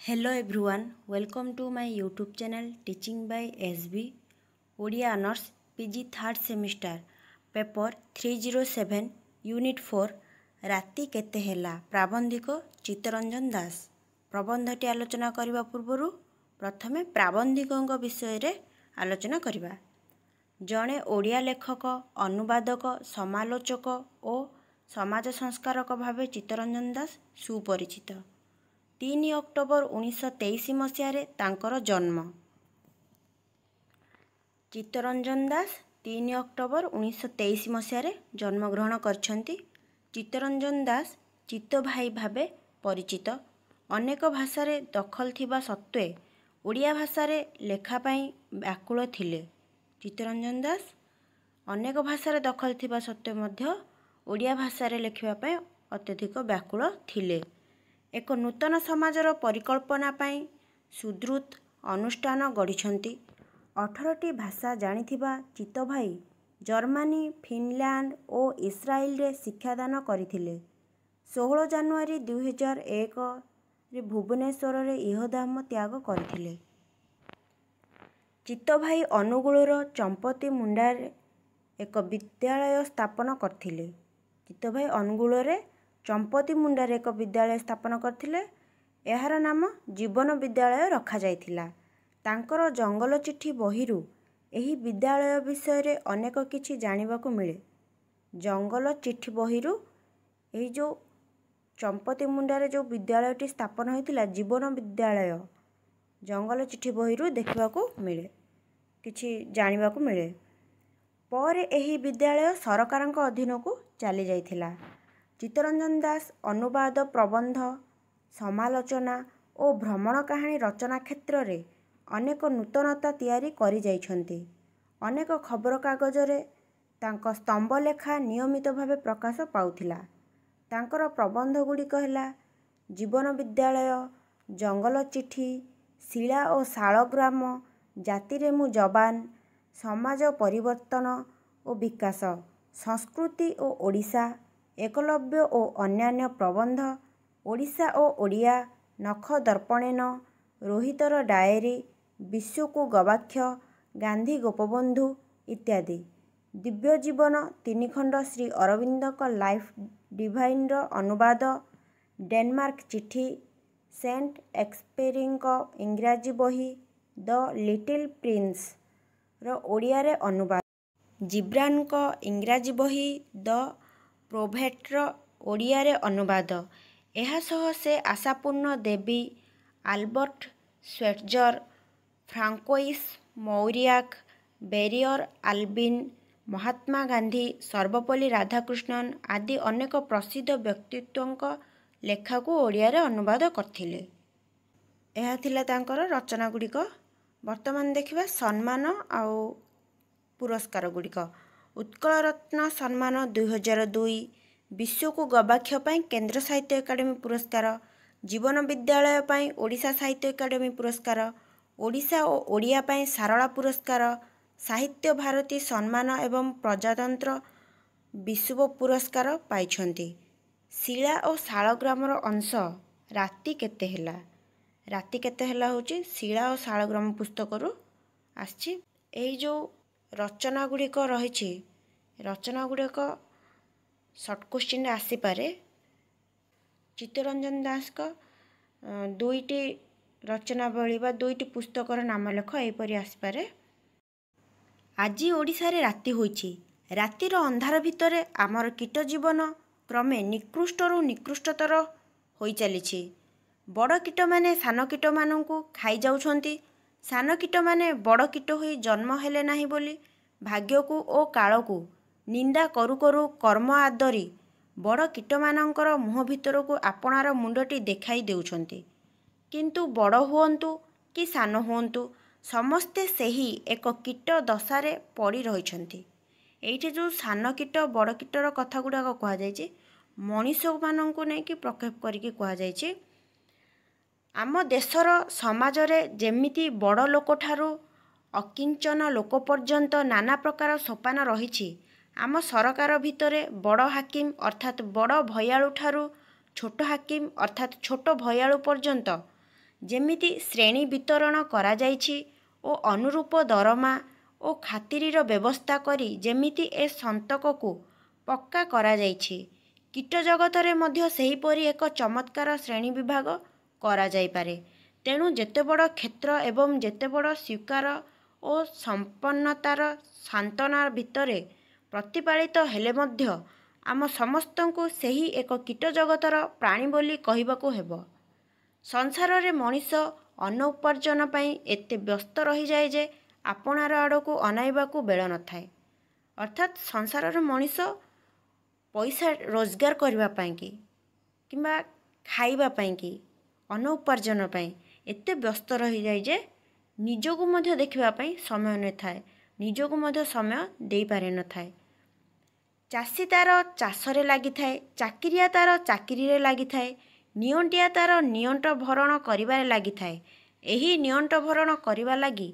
Hello everyone, welcome to my YouTube channel Teaching by SB Odia Honors PG 3rd semester paper 307 Unit 4 ରାତି କେତେ ହେଲା ପ୍ରାବନ୍ଧିକ ଚିତ୍ତରଞ୍ଜନ ଦାସ। ପ୍ରବନ୍ଧଟି ଆଲୋଚନା କରିବା ପୂର୍ବରୁ ପ୍ରଥମେ ପ୍ରାବନ୍ଧିକଙ୍କ ବିଷୟରେ ଆଲୋଚନା କରିବା। ଜଣେ ଓଡ଼ିଆ ଲେଖକ, ଅନୁବାଦକ, ସମାଲୋଚକ ଓ ସମାଜ ସଂସ୍କାରକ ଭାବେ ଚିତ୍ତରଞ୍ଜନ ଦାସ ସୁପରିଚିତ। 3 ଅକ୍ଟୋବର 1923 ମସିହାରେ ତାଙ୍କର ଜନ୍ମ। ଚିତ୍ତରଞ୍ଜନ ଦାସ 3 ଅକ୍ଟୋବର 1923 ମସିହାରେ ଜନ୍ମଗ୍ରହଣ କରିଛନ୍ତି। ଚିତ୍ତରଞ୍ଜନ ଦାସ ଚିତ୍ତ ଭାଇ ଭାବେ ପରିଚିତ। ଅନେକ ଭାଷାରେ ଦଖଲ ଥିବା ସତ୍ତ୍ୱେ ଓଡ଼ିଆ ଭାଷାରେ ଲେଖା ପାଇଁ ବ୍ୟାକୁଳ ଥିଲେ। ଚିତ୍ତରଞ୍ଜନ ଦାସ ଅନେକ ଭାଷାରେ ଦଖଲ ଥିବା ସତ୍ତ୍ୱେ ମଧ୍ୟ ଓଡ଼ିଆ ଭାଷାରେ ଲେଖିବା ପାଇଁ ଅତ୍ୟଧିକ ବ୍ୟାକୁଳ ଥିଲେ। ଏକ ନୂତନ ସମାଜର ପରିକଳ୍ପନା ପାଇଁ ସୁଦୃତ ଅନୁଷ୍ଠାନ ଗଢ଼ିଛନ୍ତି। 18ଟି ଭାଷା ଜାଣିଥିବା ଚିତ୍ତଭାଇ ଜର୍ମାନୀ, ଫିନଲ୍ୟାଣ୍ଡ ଓ ଇସ୍ରାଏଲରେ ଶିକ୍ଷାଦାନ କରିଥିଲେ। 16 ଜାନୁଆରୀ 2001ରେ ଭୁବନେଶ୍ୱରରେ ଇହଧାମ ତ୍ୟାଗ କରିଥିଲେ। ଚିତ୍ତଭାଇ ଅନୁଗୁଳର ଚମ୍ପତି ମୁଣ୍ଡାରେ ଏକ ବିଦ୍ୟାଳୟ ସ୍ଥାପନ କରିଥିଲେ। ଚିତ୍ତଭାଇ ଅନୁଗୁଳରେ ଚମ୍ପତି ମୁଣ୍ଡାରେ ଏକ ବିଦ୍ୟାଳୟ ସ୍ଥାପନ କରିଥିଲେ। ଏହାର ନାମ ଜୀବନ ବିଦ୍ୟାଳୟ ରଖାଯାଇଥିଲା। ତାଙ୍କର ଜଙ୍ଗଲ ଚିଠି ବହିରୁ ଏହି ବିଦ୍ୟାଳୟ ବିଷୟରେ ଅନେକ କିଛି ଜାଣିବାକୁ ମିଳେ। ଜଙ୍ଗଲ ଚିଠି ବହିରୁ ଏହି ଯେଉଁ ଚମ୍ପତି ମୁଣ୍ଡାରେ ଯେଉଁ ବିଦ୍ୟାଳୟଟି ସ୍ଥାପନ ହୋଇଥିଲା ଜୀବନ ବିଦ୍ୟାଳୟ, ଜଙ୍ଗଲ ଚିଠି ବହିରୁ ଦେଖିବାକୁ ମିଳେ, କିଛି ଜାଣିବାକୁ ମିଳେ। ପରେ ଏହି ବିଦ୍ୟାଳୟ ସରକାରଙ୍କ ଅଧୀନକୁ ଚାଲିଯାଇଥିଲା। ଚିତ୍ତରଞ୍ଜନ ଦାସ ଅନୁବାଦ, ପ୍ରବନ୍ଧ, ସମାଲୋଚନା ଓ ଭ୍ରମଣ କାହାଣୀ ରଚନା କ୍ଷେତ୍ରରେ ଅନେକ ନୂତନତା ତିଆରି କରିଯାଇଛନ୍ତି। ଅନେକ ଖବରକାଗଜରେ ତାଙ୍କ ସ୍ତମ୍ଭଲେଖା ନିୟମିତ ଭାବେ ପ୍ରକାଶ ପାଉଥିଲା। ତାଙ୍କର ପ୍ରବନ୍ଧ ଗୁଡ଼ିକ ହେଲା ଜୀବନ ବିଦ୍ୟାଳୟ, ଜଙ୍ଗଲ ଚିଠି, ଶିଳା ଓ ଶାଳଗ୍ରାମ, ଜାତିରେ ମୁଁ ଯବାନ, ସମାଜ ପରିବର୍ତ୍ତନ ଓ ବିକାଶ, ସଂସ୍କୃତି ଓ ଓଡ଼ିଶା, ଏକଲବ୍ୟ ଓ ଅନ୍ୟାନ୍ୟ ପ୍ରବନ୍ଧ, ଓଡ଼ିଶା ଓ ଓଡ଼ିଆ, ନଖ ଦର୍ପଣେନ, ରୋହିତର ଡାଏରୀ, ବିଶ୍ୱକୁ ଗବାକ୍ଷ, ଗାନ୍ଧୀ ଗୋପବନ୍ଧୁ ଇତ୍ୟାଦି। ଦିବ୍ୟ ଜୀବନ 3 ଖଣ୍ଡ, ଶ୍ରୀ ଅରବିନ୍ଦଙ୍କ ଲାଇଫ୍ ଡିଭାଇନ୍ର ଅନୁବାଦ, ଡେନମାର୍କ ଚିଠି, ସେଣ୍ଟ ଏକ୍ସପେରୀଙ୍କ ଇଂରାଜୀ ବହି ଦ ଲିଟିଲ୍ ପ୍ରିନ୍ସର ଓଡ଼ିଆରେ ଅନୁବାଦ, ଜିବ୍ରାନ୍ଙ୍କ ଇଂରାଜୀ ବହି ଦ ପ୍ରୋଭେଟ୍ର ଓଡ଼ିଆରେ ଅନୁବାଦ। ଏହା ସହ ସେ ଆଶାପୂର୍ଣ୍ଣ ଦେବୀ, ଆଲବର୍ଟ ଶ୍ୱେଟ୍ଜର, ଫ୍ରାଙ୍କୋଇସ୍ ମୌରିଆକ୍, ବେରିୟର ଆଲବିନ୍, ମହାତ୍ମା ଗାନ୍ଧୀ, ସର୍ବପଲ୍ଲୀ ରାଧାକୃଷ୍ଣନ ଆଦି ଅନେକ ପ୍ରସିଦ୍ଧ ବ୍ୟକ୍ତିତ୍ୱଙ୍କ ଲେଖାକୁ ଓଡ଼ିଆରେ ଅନୁବାଦ କରିଥିଲେ। ଏହା ଥିଲା ତାଙ୍କର ରଚନା ଗୁଡ଼ିକ। ବର୍ତ୍ତମାନ ଦେଖିବା ସମ୍ମାନ ଆଉ ପୁରସ୍କାର ଗୁଡ଼ିକ। ଉତ୍କଳରତ୍ନ ସମ୍ମାନ 2002, ବିଶ୍ୱକୁ ଗବାକ୍ଷ ପାଇଁ କେନ୍ଦ୍ର ସାହିତ୍ୟ ଏକାଡେମୀ ପୁରସ୍କାର, ଜୀବନ ବିଦ୍ୟାଳୟ ପାଇଁ ଓଡ଼ିଶା ସାହିତ୍ୟ ଏକାଡେମୀ ପୁରସ୍କାର, ଓଡ଼ିଶା ଓ ଓଡ଼ିଆ ପାଇଁ ସାରଳା ପୁରସ୍କାର, ସାହିତ୍ୟ ଭାରତୀ ସମ୍ମାନ ଏବଂ ପ୍ରଜାତନ୍ତ୍ର ବିଶୁବ ପୁରସ୍କାର ପାଇଛନ୍ତି। ଶିଳା ଓ ଶାଳଗ୍ରାମର ଅଂଶ ରାତି କେତେ ହେଲା। ରାତି କେତେ ହେଲା ହେଉଛି ଶିଳା ଓ ଶାଳଗ୍ରାମ ପୁସ୍ତକରୁ ଆସିଛି। ଏହି ଯେଉଁ ରଚନା ଗୁଡ଼ିକ ରହିଛି, ରଚନା ଗୁଡ଼ିକ ସର୍ଟ କୋଶ୍ଚିନ୍ରେ ଆସିପାରେ। ଚିତ୍ତରଞ୍ଜନ ଦାସଙ୍କ 2ଟି ରଚନାବଳୀ ବା 2ଟି ପୁସ୍ତକର ନାମ ଲେଖ ଏହିପରି ଆସିପାରେ। ଆଜି ଓଡ଼ିଶାରେ ରାତି ହୋଇଛି। ରାତିର ଅନ୍ଧାର ଭିତରେ ଆମର କୀଟ ଜୀବନ କ୍ରମେ ନିକୃଷ୍ଟରୁ ନିକୃଷ୍ଟତର ହୋଇଚାଲିଛି। ବଡ଼ କୀଟମାନେ ସାନ କୀଟମାନଙ୍କୁ ଖାଇଯାଉଛନ୍ତି। ସାନ କୀଟମାନେ ବଡ଼ କୀଟ ହୋଇ ଜନ୍ମ ହେଲେ ନାହିଁ ବୋଲି ଭାଗ୍ୟକୁ ଓ କାଳକୁ ନିନ୍ଦା କରୁ କରୁ କର୍ମ ଆଦରି ବଡ଼ କୀଟମାନଙ୍କର ମୁହଁ ଭିତରକୁ ଆପଣାର ମୁଣ୍ଡଟି ଦେଖାଇ ଦେଉଛନ୍ତି। କିନ୍ତୁ ବଡ଼ ହୁଅନ୍ତୁ କି ସାନ ହୁଅନ୍ତୁ, ସମସ୍ତେ ସେହି ଏକ କୀଟ ଦଶାରେ ପଡ଼ି ରହିଛନ୍ତି। ଏଇଠି ଯେଉଁ ସାନ କୀଟ ବଡ଼ କୀଟର କଥା ଗୁଡ଼ାକ କୁହାଯାଇଛି, ମଣିଷମାନଙ୍କୁ ନେଇକି ପ୍ରକ୍ଷେପ କରିକି କୁହାଯାଇଛି। ଆମ ଦେଶର ସମାଜରେ ଯେମିତି ବଡ଼ ଲୋକଠାରୁ ଅକିଞ୍ଚନ ଲୋକ ପର୍ଯ୍ୟନ୍ତ ନାନା ପ୍ରକାର ସୋପାନ ରହିଛି, ଆମ ସରକାର ଭିତରେ ବଡ଼ ହାକିମ ଅର୍ଥାତ୍ ବଡ଼ ଭୟାଳୁ ଠାରୁ ଛୋଟ ହାକିମ ଅର୍ଥାତ୍ ଛୋଟ ଭୟାଳୁ ପର୍ଯ୍ୟନ୍ତ ଯେମିତି ଶ୍ରେଣୀ ବିତରଣ କରାଯାଇଛି ଓ ଅନୁରୂପ ଦରମା ଓ ଖାତିରିର ବ୍ୟବସ୍ଥା କରି ଯେମିତି ଏ ସନ୍ତକକୁ ପକ୍କା କରାଯାଇଛି, କୀଟ ଜଗତରେ ମଧ୍ୟ ସେହିପରି ଏକ ଚମତ୍କାର ଶ୍ରେଣୀ ବିଭାଗ କରାଯାଇପାରେ। ତେଣୁ ଯେତେ ବଡ଼ କ୍ଷେତ୍ର ଏବଂ ଯେତେ ବଡ଼ ସ୍ୱୀକାର ଓ ସମ୍ପନ୍ନତାର ସାନ୍ତ୍ୱନା ଭିତରେ ପ୍ରତିପାଳିତ ହେଲେ ମଧ୍ୟ ଆମ ସମସ୍ତଙ୍କୁ ସେହି ଏକ କୀଟ ଜଗତର ପ୍ରାଣୀ ବୋଲି କହିବାକୁ ହେବ। ସଂସାରରେ ମଣିଷ ଅନ୍ନ ଉପାର୍ଜନ ପାଇଁ ଏତେ ବ୍ୟସ୍ତ ରହିଯାଏ ଯେ ଆପଣାର ଆଡ଼କୁ ଅନାଇବାକୁ ବେଳ ନଥାଏ। ଅର୍ଥାତ୍ ସଂସାରର ମଣିଷ ପଇସା ରୋଜଗାର କରିବା ପାଇଁକି କିମ୍ବା ଖାଇବା ପାଇଁକି ଅନ୍ନ ଉପାର୍ଜନ ପାଇଁ ଏତେ ବ୍ୟସ୍ତ ରହିଯାଏ ଯେ ନିଜକୁ ମଧ୍ୟ ଦେଖିବା ପାଇଁ ସମୟ ନଥାଏ, ନିଜକୁ ମଧ୍ୟ ସମୟ ଦେଇପାରିନଥାଏ। ଚାଷୀ ତାର ଚାଷରେ ଲାଗିଥାଏ, ଚାକିରିଆ ତାର ଚାକିରିରେ ଲାଗିଥାଏ, ନିଅଣ୍ଟିଆ ତାର ନିଅଣ୍ଟ ଭରଣ କରିବାରେ ଲାଗିଥାଏ। ଏହି ନିଅଣ୍ଟ ଭରଣ କରିବା ଲାଗି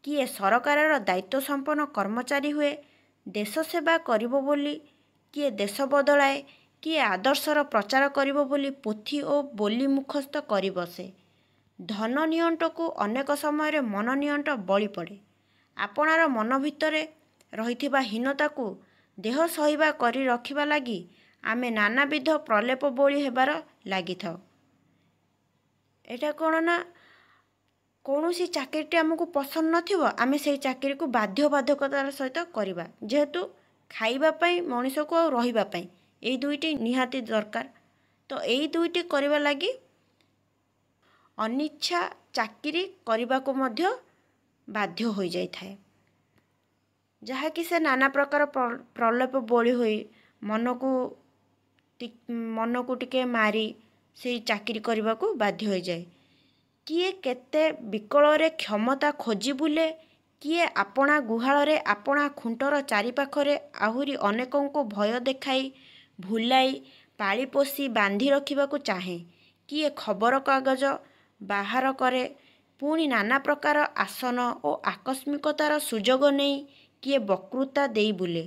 କିଏ ସରକାରର ଦାୟିତ୍ୱ ସମ୍ପନ୍ନ କର୍ମଚାରୀ ହୁଏ, ଦେଶ ସେବା କରିବ ବୋଲି କିଏ ଦେଶ ବଦଳାଏ, କିଏ ଆଦର୍ଶର ପ୍ରଚାର କରିବ ବୋଲି ପୋଥି ଓ ବୋଲି ମୁଖସ୍ଥ କରି ବସେ। ଧନ ନିଅଣ୍ଟକୁ ଅନେକ ସମୟରେ ମନ ନିଅଣ୍ଟ ବଳି ପଡ଼େ। ଆପଣାର ମନ ଭିତରେ ରହିଥିବା ହୀନତାକୁ ଦେହ ସହିବା କରି ରଖିବା ଲାଗି ଆମେ ନାନାବିଧ ପ୍ରଲେପ ବୋଳି ହେବାର ଲାଗିଥାଉ। ଏଇଟା କ'ଣ ନା, କୌଣସି ଚାକିରିଟି ଆମକୁ ପସନ୍ଦ ନଥିବ, ଆମେ ସେଇ ଚାକିରିକୁ ବାଧ୍ୟବାଧକତାର ସହିତ କରିବା, ଯେହେତୁ ଖାଇବା ପାଇଁ ମଣିଷକୁ ଆଉ ରହିବା ପାଇଁ ଏଇ ଦୁଇଟି ନିହାତି ଦରକାର। ତ ଏଇ ଦୁଇଟି କରିବା ଲାଗି ଅନିଚ୍ଛା ଚାକିରି କରିବାକୁ ମଧ୍ୟ ବାଧ୍ୟ ହୋଇଯାଇଥାଏ, ଯାହାକି ସେ ନାନା ପ୍ରକାର ପ୍ରଲେପ ବୋଳି ହୋଇ ମନକୁ ଟିକେ ମାରି ସେଇ ଚାକିରି କରିବାକୁ ବାଧ୍ୟ ହୋଇଯାଏ। କିଏ କେତେ ବିକଳରେ କ୍ଷମତା ଖୋଜି ବୁଲେ, କିଏ ଆପଣା ଗୁହାଳରେ ଆପଣା ଖୁଣ୍ଟର ଚାରିପାଖରେ ଆହୁରି ଅନେକଙ୍କୁ ଭୟ ଦେଖାଇ ଭୁଲାଇ ପାଳି ପୋଷି ବାନ୍ଧି ରଖିବାକୁ ଚାହେଁ, କିଏ ଖବରକାଗଜ ବାହାର କରେ, ପୁଣି ନାନା ପ୍ରକାର ଆସନ ଓ ଆକସ୍ମିକତାର ସୁଯୋଗ ନେଇ କିଏ ବକ୍ତୃତା ଦେଇ ବୁଲେ।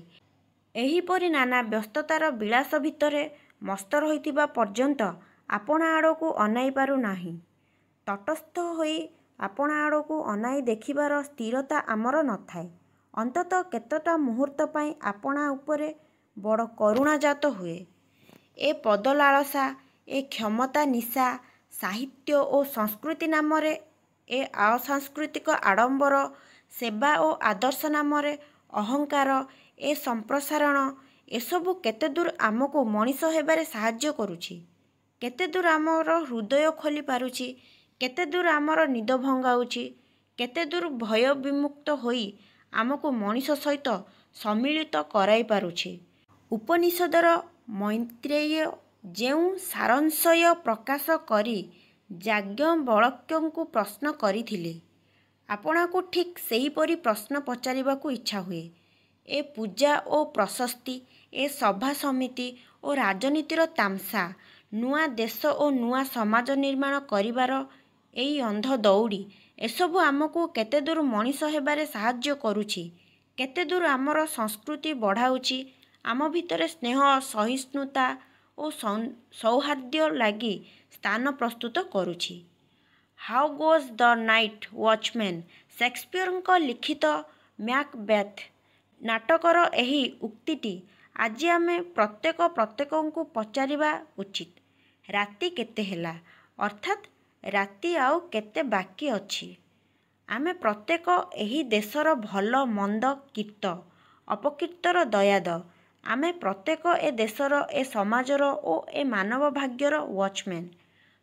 ଏହିପରି ନାନା ବ୍ୟସ୍ତତାର ବିଳାସ ଭିତରେ ମସ୍ତ ରହିଥିବା ପର୍ଯ୍ୟନ୍ତ ଆପଣା ଆଡ଼କୁ ଅନାଇ ପାରୁନାହିଁ। ତଟସ୍ଥ ହୋଇ ଆପଣା ଆଡ଼କୁ ଅନାଇ ଦେଖିବାର ସ୍ଥିରତା ଆମର ନଥାଏ। ଅନ୍ତତଃ କେତେଟା ମୁହୂର୍ତ୍ତ ପାଇଁ ଆପଣା ଉପରେ ବଡ଼ କରୁଣା ଜାତ ହୁଏ। ଏ ପଦ ଲାଳସା, ଏ କ୍ଷମତା ନିଶା, ସାହିତ୍ୟ ଓ ସଂସ୍କୃତି ନାମରେ ଏ ଅସାଂସ୍କୃତିକ ଆଡ଼ମ୍ବର, ସେବା ଓ ଆଦର୍ଶ ନାମରେ ଅହଙ୍କାର, ଏ ସମ୍ପ୍ରସାରଣ, ଏସବୁ କେତେଦୂର ଆମକୁ ମଣିଷ ହେବାରେ ସାହାଯ୍ୟ କରୁଛି, କେତେଦୂର ଆମର ହୃଦୟ ଖୋଲି ପାରୁଛି, କେତେଦୂର ଆମର ନିଦ ଭଙ୍ଗାଉଛି, କେତେଦୂର ଭୟ ବିମୁକ୍ତ ହୋଇ ଆମକୁ ମଣିଷ ସହିତ ସମ୍ମିଳିତ କରାଇ ପାରୁଛି। ଉପନିଷଦର ମୈତ୍ରେୟ ଯେଉଁ ସାରାଂଶୟ ପ୍ରକାଶ କରି ଯାଜ୍ଞବଲ୍କ୍ୟଙ୍କୁ ପ୍ରଶ୍ନ କରିଥିଲେ, ଆପଣାକୁ ଠିକ୍ ସେହିପରି ପ୍ରଶ୍ନ ପଚାରିବାକୁ ଇଚ୍ଛା ହୁଏ। ଏ ପୂଜା ଓ ପ୍ରଶସ୍ତି, ଏ ସଭା ସମିତି ଓ ରାଜନୀତିର ତାମସା, ନୂଆ ଦେଶ ଓ ନୂଆ ସମାଜ ନିର୍ମାଣ କରିବାର ଏଇ ଅନ୍ଧ ଦଉଡ଼ି, ଏସବୁ ଆମକୁ କେତେଦୂର ମଣିଷ ହେବାରେ ସାହାଯ୍ୟ କରୁଛି, କେତେଦୂର ଆମର ସଂସ୍କୃତି ବଢ଼ାଉଛି, ଆମ ଭିତରେ ସ୍ନେହ, ସହିଷ୍ଣୁତା ଓ ସୌହାର୍ଦ୍ଦ୍ୟ ଲାଗି ସ୍ଥାନ ପ୍ରସ୍ତୁତ କରୁଛି। ହାଉ ଗୋଜ୍ ଦ ନାଇଟ୍ ୱାଚମ୍ୟାନ୍, ସେକ୍ସପିୟରଙ୍କ ଲିଖିତ ମ୍ୟାକବେଥ୍ ନାଟକର ଏହି ଉକ୍ତିଟି ଆଜି ଆମେ ପ୍ରତ୍ୟେକଙ୍କୁ ପଚାରିବା ଉଚିତ। ରାତି କେତେ ହେଲା? ଅର୍ଥାତ୍ ରାତି ଆଉ କେତେ ବାକି ଅଛି? ଆମେ ପ୍ରତ୍ୟେକ ଏହି ଦେଶର ଭଲ ମନ୍ଦ କୀର୍ତ୍ତ ଅପକୀର୍ତ୍ତର ଦୟାଦ। ଆମେ ପ୍ରତ୍ୟେକ ଏ ଦେଶର, ଏ ସମାଜର ଓ ଏ ମାନବ ଭାଗ୍ୟର ୱାଚମ୍ୟାନ୍।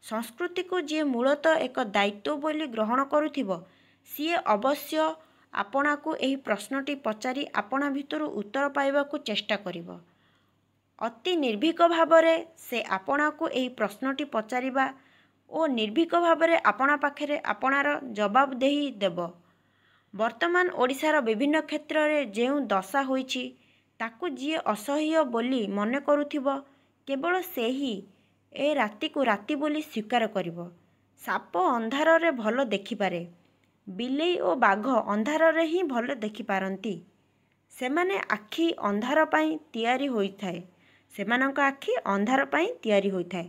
ସଂସ୍କୃତିକୁ ଯିଏ ମୂଳତଃ ଏକ ଦାୟିତ୍ୱ ବୋଲି ଗ୍ରହଣ କରୁଥିବ, ସିଏ ଅବଶ୍ୟ ଆପଣାକୁ ଏହି ପ୍ରଶ୍ନଟି ପଚାରି ଆପଣା ଭିତରୁ ଉତ୍ତର ପାଇବାକୁ ଚେଷ୍ଟା କରିବ। ଅତି ନିର୍ଭୀକ ଭାବରେ ସେ ଆପଣାକୁ ଏହି ପ୍ରଶ୍ନଟି ପଚାରିବା ଓ ନିର୍ଭୀକ ଭାବରେ ଆପଣା ପାଖରେ ଆପଣାର ଜବାବଦେହି ଦେବ। ବର୍ତ୍ତମାନ ଓଡ଼ିଶାର ବିଭିନ୍ନ କ୍ଷେତ୍ରରେ ଯେଉଁ ଦଶା ହୋଇଛି, ତାକୁ ଯିଏ ଅସହ୍ୟ ବୋଲି ମନେ କରୁଥିବ, କେବଳ ସେହି ଏ ରାତିକୁ ରାତି ବୋଲି ସ୍ୱୀକାର କରିବ। ସାପ ଅନ୍ଧାରରେ ଭଲ ଦେଖିପାରେ, ବିଲେଇ ଓ ବାଘ ଅନ୍ଧାରରେ ହିଁ ଭଲ ଦେଖିପାରନ୍ତି। ସେମାନେ ଆଖି ଅନ୍ଧାର ପାଇଁ ତିଆରି ହୋଇଥାଏ, ସେମାନଙ୍କ ଆଖି ଅନ୍ଧାର ପାଇଁ ତିଆରି ହୋଇଥାଏ।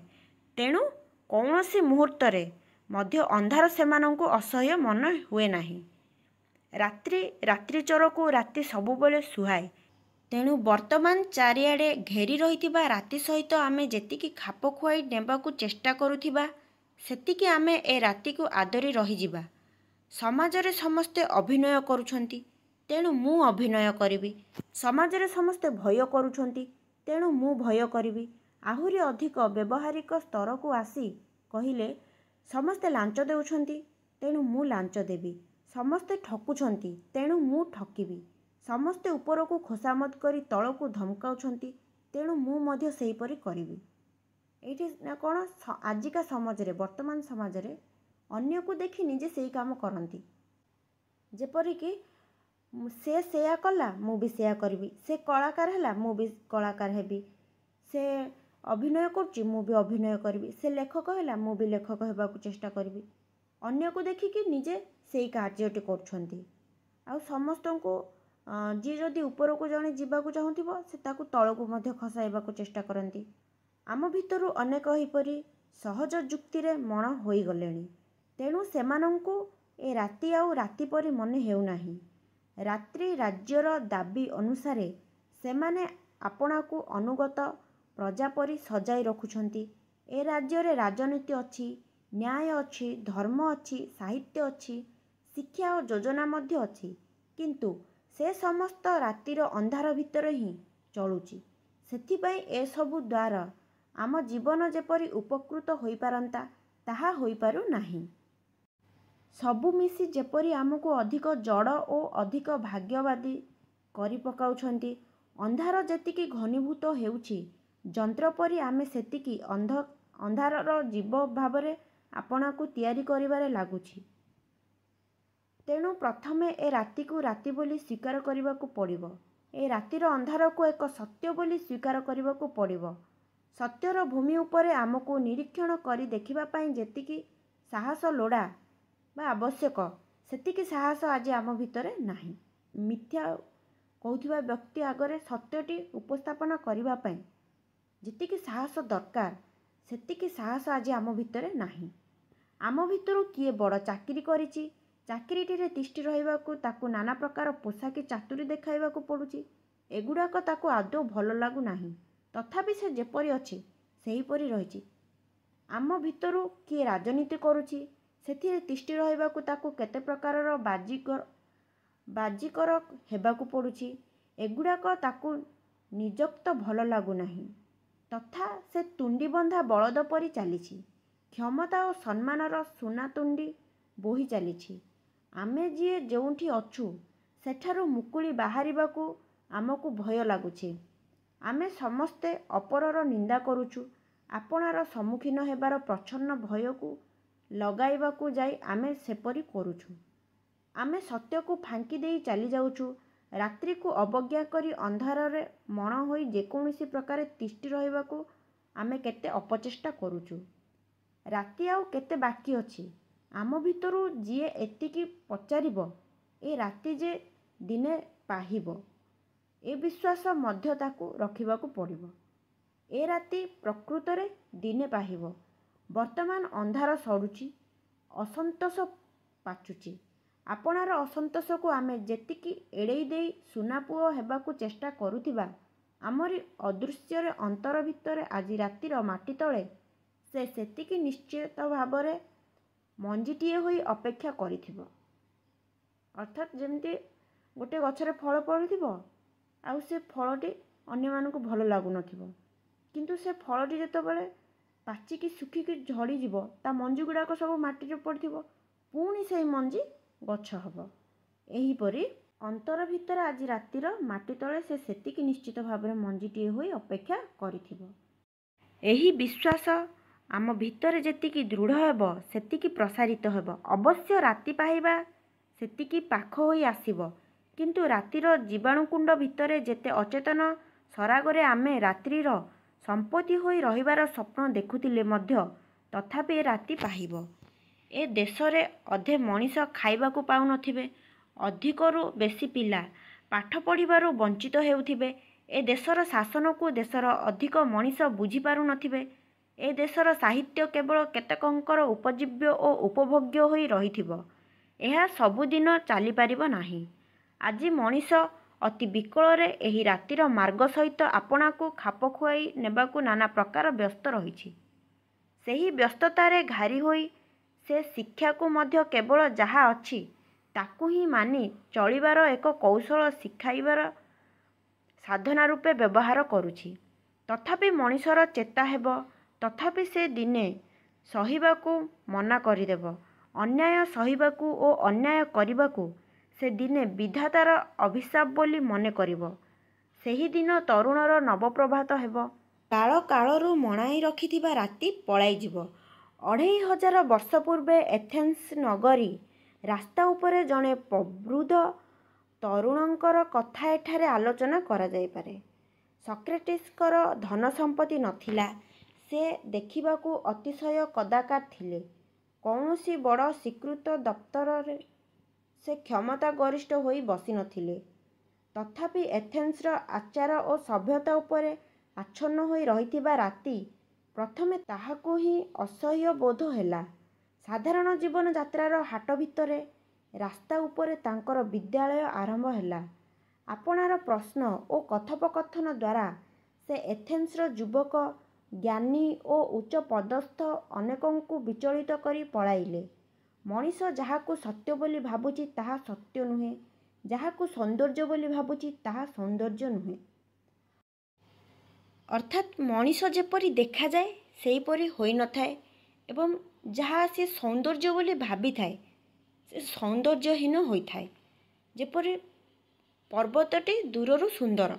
ତେଣୁ କୌଣସି ମୁହୂର୍ତ୍ତରେ ମଧ୍ୟ ଅନ୍ଧାର ସେମାନଙ୍କୁ ଅସହ୍ୟ ମନେ ହୁଏ ନାହିଁ। ରାତ୍ରି ଚୋରକୁ ରାତି ସବୁବେଳେ ସୁହାଏ। ତେଣୁ ବର୍ତ୍ତମାନ ଚାରିଆଡ଼େ ଘେରି ରହିଥିବା ରାତି ସହିତ ଆମେ ଯେତିକି ଖାପ ଖୁଆଇ ନେବାକୁ ଚେଷ୍ଟା କରୁଥିବା, ସେତିକି ଆମେ ଏ ରାତିକୁ ଆଦରି ରହିଯିବା। ସମାଜରେ ସମସ୍ତେ ଅଭିନୟ କରୁଛନ୍ତି, ତେଣୁ ମୁଁ ଅଭିନୟ କରିବି। ସମାଜରେ ସମସ୍ତେ ଭୟ କରୁଛନ୍ତି, ତେଣୁ ମୁଁ ଭୟ କରିବି। ଆହୁରି ଅଧିକ ବ୍ୟବହାରିକ ସ୍ତରକୁ ଆସି କହିଲେ, ସମସ୍ତେ ଲାଞ୍ଚ ଦେଉଛନ୍ତି, ତେଣୁ ମୁଁ ଲାଞ୍ଚ ଦେବି। ସମସ୍ତେ ଠକୁଛନ୍ତି, ତେଣୁ ମୁଁ ଠକିବି। ସମସ୍ତେ ଉପରକୁ ଖୋସାମତ କରି ତଳକୁ ଧମକାଉଛନ୍ତି, ତେଣୁ ମୁଁ ମଧ୍ୟ ସେହିପରି କରିବି। ଏଇଠି କ'ଣ ଆଜିକା ସମାଜରେ, ବର୍ତ୍ତମାନ ସମାଜରେ ଅନ୍ୟକୁ ଦେଖି ନିଜେ ସେଇ କାମ କରନ୍ତି। ଯେପରିକି ସେ ସେୟା କଲା, ମୁଁ ବି ସେୟା କରିବି। ସେ କଳାକାର ହେଲା, ମୁଁ ବି କଳାକାର ହେବି। ସେ ଅଭିନୟ କରୁଛି, ମୁଁ ବି ଅଭିନୟ କରିବି। ସେ ଲେଖକ ହେଲା, ମୁଁ ବି ଲେଖକ ହେବାକୁ ଚେଷ୍ଟା କରିବି। ଅନ୍ୟକୁ ଦେଖିକି ନିଜେ ସେଇ କାର୍ଯ୍ୟଟି କରୁଛନ୍ତି। ଆଉ ସମସ୍ତଙ୍କୁ ଯିଏ ଯଦି ଉପରକୁ ଜଣେ ଯିବାକୁ ଚାହୁଁଥିବ, ସେ ତାକୁ ତଳକୁ ମଧ୍ୟ ଖସାଇବାକୁ ଚେଷ୍ଟା କରନ୍ତି। ଆମ ଭିତରୁ ଅନେକ ଏହିପରି ସହଜ ଯୁକ୍ତିରେ ମଣ ହୋଇଗଲେଣି। ତେଣୁ ସେମାନଙ୍କୁ ଏ ରାତି ଆଉ ରାତି ପରି ମନେ ହେଉନାହିଁ। ରାତ୍ରି ରାଜ୍ୟର ଦାବୀ ଅନୁସାରେ ସେମାନେ ଆପଣାକୁ ଅନୁଗତ ପ୍ରଜା ପରି ସଜାଇ ରଖୁଛନ୍ତି। ଏ ରାଜ୍ୟରେ ରାଜନୀତି ଅଛି, ନ୍ୟାୟ ଅଛି, ଧର୍ମ ଅଛି, ସାହିତ୍ୟ ଅଛି, ଶିକ୍ଷା ଓ ଯୋଜନା ମଧ୍ୟ ଅଛି। କିନ୍ତୁ ସେ ସମସ୍ତ ରାତିର ଅନ୍ଧାର ଭିତରେ ହିଁ ଚଳୁଛି। ସେଥିପାଇଁ ଏସବୁ ଦ୍ୱାରା ଆମ ଜୀବନ ଯେପରି ଉପକୃତ ହୋଇପାରନ୍ତା, ତାହା ହୋଇପାରୁନାହିଁ। ସବୁ ମିଶି ଯେପରି ଆମକୁ ଅଧିକ ଜଡ଼ ଓ ଅଧିକ ଭାଗ୍ୟବାଦୀ କରି ପକାଉଛନ୍ତି। ଅନ୍ଧାର ଯେତିକି ଘନୀଭୂତ ହେଉଛି, ଯନ୍ତ୍ର ପରି ଆମେ ସେତିକି ଅନ୍ଧାରର ଜୀବ ଭାବରେ ଆପଣାକୁ ତିଆରି କରିବାରେ ଲାଗୁଛି। ତେଣୁ ପ୍ରଥମେ ଏ ରାତିକୁ ରାତି ବୋଲି ସ୍ୱୀକାର କରିବାକୁ ପଡ଼ିବ। ଏ ରାତିର ଅନ୍ଧାରକୁ ଏକ ସତ୍ୟ ବୋଲି ସ୍ୱୀକାର କରିବାକୁ ପଡ଼ିବ। ସତ୍ୟର ଭୂମି ଉପରେ ଆମକୁ ନିରୀକ୍ଷଣ କରି ଦେଖିବା ପାଇଁ ଯେତିକି ସାହସ ଲୋଡ଼ା ବା ଆବଶ୍ୟକ, ସେତିକି ସାହସ ଆଜି ଆମ ଭିତରେ ନାହିଁ। ମିଥ୍ୟା କହୁଥିବା ବ୍ୟକ୍ତି ଆଗରେ ସତ୍ୟଟି ଉପସ୍ଥାପନ କରିବା ପାଇଁ ଯେତିକି ସାହସ ଦରକାର, ସେତିକି ସାହସ ଆଜି ଆମ ଭିତରେ ନାହିଁ। ଆମ ଭିତରୁ କିଏ ବଡ଼ ଚାକିରି କରିଛି, ଚାକିରିଟିରେ ତିଷ୍ଠି ରହିବାକୁ ତାକୁ ନାନା ପ୍ରକାର ପୋଷାକି ଚାତୁରୀ ଦେଖାଇବାକୁ ପଡ଼ୁଛି। ଏଗୁଡ଼ାକ ତାକୁ ଆଦୌ ଭଲ ଲାଗୁନାହିଁ। ତଥାପି ସେ ଯେପରି ଅଛି ସେହିପରି ରହିଛି। ଆମ ଭିତରୁ କିଏ ରାଜନୀତି କରୁଛି, ସେଥିରେ ତିଷ୍ଠି ରହିବାକୁ ତାକୁ କେତେ ପ୍ରକାରର ବାଜିକର ହେବାକୁ ପଡ଼ୁଛି। ଏଗୁଡ଼ାକ ତାକୁ ନିଯୁକ୍ତ ଭଲ ଲାଗୁନାହିଁ। ତଥା ସେ ତୁଣ୍ଡିବନ୍ଧା ବଳଦ ପରି ଚାଲିଛି। କ୍ଷମତା ଓ ସମ୍ମାନର ସୁନା ତୁଣ୍ଡି ବୋହି ଚାଲିଛି। ଆମେ ଯିଏ ଯେଉଁଠି ଅଛୁ, ସେଠାରୁ ମୁକୁଳି ବାହାରିବାକୁ ଆମକୁ ଭୟ ଲାଗୁଛି। ଆମେ ସମସ୍ତେ ଅପରର ନିନ୍ଦା କରୁଛୁ। ଆପଣାର ସମ୍ମୁଖୀନ ହେବାର ପ୍ରଚ୍ଛନ୍ନ ଭୟକୁ ଲଗାଇବାକୁ ଯାଇ ଆମେ ସେପରି କରୁଛୁ। ଆମେ ସତ୍ୟକୁ ଫାଙ୍କି ଦେଇ ଚାଲିଯାଉଛୁ। ରାତ୍ରିକୁ ଅବଜ୍ଞା କରି ଅନ୍ଧାରରେ ମଣ ହୋଇ ଯେକୌଣସି ପ୍ରକାରେ ତିଷ୍ଠି ରହିବାକୁ ଆମେ କେତେ ଅପଚେଷ୍ଟା କରୁଛୁ। ରାତି ଆଉ କେତେ ବାକି ଅଛି? ଆମ ଭିତରୁ ଯିଏ ଏତିକି ପଚାରିବ, ଏ ରାତି ଯେ ଦିନେ ପାହିବ, ଏ ବିଶ୍ୱାସ ମଧ୍ୟ ତାକୁ ରଖିବାକୁ ପଡ଼ିବ। ଏ ରାତି ପ୍ରକୃତରେ ଦିନେ ପାହିବ। ବର୍ତ୍ତମାନ ଅନ୍ଧାର ସରୁଛି, ଅସନ୍ତୋଷ ପାଚୁଛି। ଆପଣାର ଅସନ୍ତୋଷକୁ ଆମେ ଯେତିକି ଏଡ଼େଇ ଦେଇ ସୁନାପୁଅ ହେବାକୁ ଚେଷ୍ଟା କରୁଥିବା, ଆମରି ଅଦୃଶ୍ୟରେ ଅନ୍ତର ଭିତରେ ଆଜି ରାତିର ମାଟି ତଳେ ସେ ସେତିକି ନିଶ୍ଚିତ ଭାବରେ ମଞ୍ଜିଟିଏ ହୋଇ ଅପେକ୍ଷା କରିଥିବ। ଅର୍ଥାତ୍ ଯେମିତି ଗୋଟିଏ ଗଛରେ ଫଳ ପଡ଼ିଥିବ, ଆଉ ସେ ଫଳଟି ଅନ୍ୟମାନଙ୍କୁ ଭଲ ଲାଗୁନଥିବ। କିନ୍ତୁ ସେ ଫଳଟି ଯେତେବେଳେ ପାଚିକି ଶୁଖିକି ଝଡ଼ିଯିବ, ତା ମଞ୍ଜି ଗୁଡ଼ାକ ସବୁ ମାଟିରେ ପଡ଼ିଥିବ, ପୁଣି ସେଇ ମଞ୍ଜି ଗଛ ହେବ। ଏହିପରି ଅନ୍ତର ଭିତରେ ଆଜି ରାତିର ମାଟି ତଳେ ସେ ସେତିକି ନିଶ୍ଚିତ ଭାବରେ ମଞ୍ଜିଟିଏ ହୋଇ ଅପେକ୍ଷା କରିଥିବ। ଏହି ବିଶ୍ୱାସ ଆମ ଭିତରେ ଯେତିକି ଦୃଢ଼ ହେବ, ସେତିକି ପ୍ରସାରିତ ହେବ। ଅବଶ୍ୟ ରାତି ପାହିବା ସେତିକି ପାଖ ହୋଇ ଆସିବ। କିନ୍ତୁ ରାତିର ଜୀବାଣୁକୁଣ୍ଡ ଭିତରେ ଯେତେ ଅଚେତନ ସରାଗରେ ଆମେ ରାତ୍ରିର ସମ୍ପତ୍ତି ହୋଇ ରହିବାର ସ୍ୱପ୍ନ ଦେଖୁଥିଲେ ମଧ୍ୟ ତଥାପି ଏ ରାତି ପାହିବ। ଏ ଦେଶରେ ଅଧେ ମଣିଷ ଖାଇବାକୁ ପାଉନଥିବେ, ଅଧିକରୁ ବେଶୀ ପିଲା ପାଠ ପଢ଼ିବାରୁ ବଞ୍ଚିତ ହେଉଥିବେ। ଏ ଦେଶର ଶାସନକୁ ଦେଶର ଅଧିକ ମଣିଷ ବୁଝିପାରୁନଥିବେ। ଏ ଦେଶର ସାହିତ୍ୟ କେବଳ କେତେକଙ୍କର ଉପଜୀବ୍ୟ ଓ ଉପଭୋଗ୍ୟ ହୋଇ ରହିଥିବ। ଏହା ସବୁଦିନ ଚାଲିପାରିବ ନାହିଁ। ଆଜି ମଣିଷ ଅତି ବିକଳରେ ଏହି ରାତିର ମାର୍ଗ ସହିତ ଆପଣାକୁ ଖାପ ଖୁଆଇ ନେବାକୁ ନାନା ପ୍ରକାର ବ୍ୟସ୍ତ ରହିଛି। ସେହି ବ୍ୟସ୍ତତାରେ ଘାରି ହୋଇ ସେ ଶିକ୍ଷାକୁ ମଧ୍ୟ କେବଳ ଯାହା ଅଛି ତାକୁ ହିଁ ମାନି ଚଳିବାର ଏକ କୌଶଳ ଶିଖାଇବାର ସାଧନା ରୂପେ ବ୍ୟବହାର କରୁଛି। ତଥାପି ମଣିଷର ଚେତା ହେବ, ତଥାପି ସେ ଦିନେ ସହିବାକୁ ମନା କରିଦେବ। ଅନ୍ୟାୟ ସହିବାକୁ ଓ ଅନ୍ୟାୟ କରିବାକୁ ସେ ଦିନେ ବିଧାତାର ଅଭିଶାପ ବୋଲି ମନେ କରିବ। ସେହିଦିନ ତରୁଣର ନବପ୍ରଭାତ ହେବ। କାଳ କାଳରୁ ମଣାଇ ରଖିଥିବା ରାତି ପଳାଇଯିବ। 2500 ବର୍ଷ ପୂର୍ବେ ଏଥେନ୍ସ ନଗରୀ ରାସ୍ତା ଉପରେ ଜଣେ ପ୍ରବୃଦ୍ଧ ତରୁଣଙ୍କର କଥା ଏଠାରେ ଆଲୋଚନା କରାଯାଇପାରେ। ସକ୍ରେଟିସଙ୍କର ଧନ ସମ୍ପତ୍ତି ନଥିଲା। ସେ ଦେଖିବାକୁ ଅତିଶୟ କଦାକାର ଥିଲେ। କୌଣସି ବଡ଼ ସ୍ୱୀକୃତ ଦପ୍ତରରେ ସେ କ୍ଷମତା ଗରିଷ୍ଠ ହୋଇ ବସିନଥିଲେ। ତଥାପି ଏଥେନ୍ସର ଆଚାର ଓ ସଭ୍ୟତା ଉପରେ ଆଚ୍ଛନ୍ନ ହୋଇ ରହିଥିବା ରାତି ପ୍ରଥମେ ତାହାକୁ ହିଁ ଅସହ୍ୟ ବୋଧ ହେଲା। ସାଧାରଣ ଜୀବନଯାତ୍ରାର ହାଟ ଭିତରେ ରାସ୍ତା ଉପରେ ତାଙ୍କର ବିଦ୍ୟାଳୟ ଆରମ୍ଭ ହେଲା। ଆପଣାର ପ୍ରଶ୍ନ ଓ କଥୋପକଥନ ଦ୍ୱାରା ସେ ଏଥେନ୍ସର ଯୁବକ, ଜ୍ଞାନୀ ଓ ଉଚ୍ଚ ପଦସ୍ଥ ଅନେକଙ୍କୁ ବିଚଳିତ କରି ପଳାଇଲେ। ମଣିଷ ଯାହାକୁ ସତ୍ୟ ବୋଲି ଭାବୁଛି ତାହା ସତ୍ୟ ନୁହେଁ, ଯାହାକୁ ସୌନ୍ଦର୍ଯ୍ୟ ବୋଲି ଭାବୁଛି ତାହା ସୌନ୍ଦର୍ଯ୍ୟ ନୁହେଁ। ଅର୍ଥାତ୍ ମଣିଷ ଯେପରି ଦେଖାଯାଏ ସେହିପରି ହୋଇନଥାଏ ଏବଂ ଯାହା ସେ ସୌନ୍ଦର୍ଯ୍ୟ ବୋଲି ଭାବିଥାଏ ସେ ସୌନ୍ଦର୍ଯ୍ୟହୀନ ହୋଇଥାଏ। ଯେପରି ପର୍ବତଟି ଦୂରରୁ ସୁନ୍ଦର,